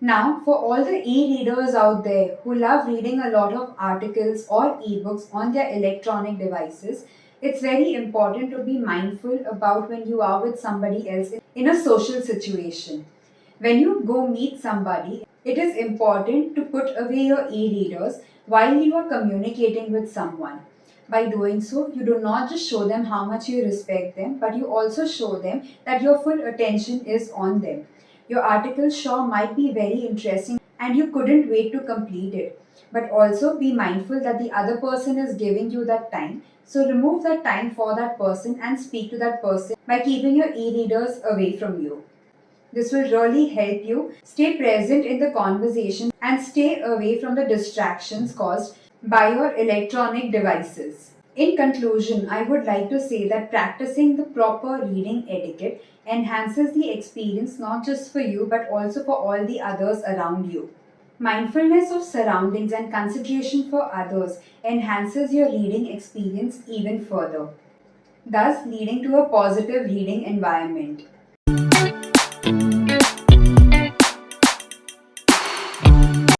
Now, for all the e-readers out there who love reading a lot of articles or ebooks on their electronic devices, it's very important to be mindful about when you are with somebody else in a social situation. When you go meet somebody, it is important to put away your e-readers while you are communicating with someone. By doing so, you do not just show them how much you respect them, but you also show them that your full attention is on them. Your article sure might be very interesting and you couldn't wait to complete it. But also be mindful that the other person is giving you that time. So remove that time for that person and speak to that person by keeping your e readers away from you. This will really help you stay present in the conversation and stay away from the distractions caused by your electronic devices. In conclusion, I would like to say that practicing the proper reading etiquette enhances the experience not just for you but also for all the others around you. Mindfulness of surroundings and consideration for others enhances your reading experience even further, thus leading to a positive reading environment.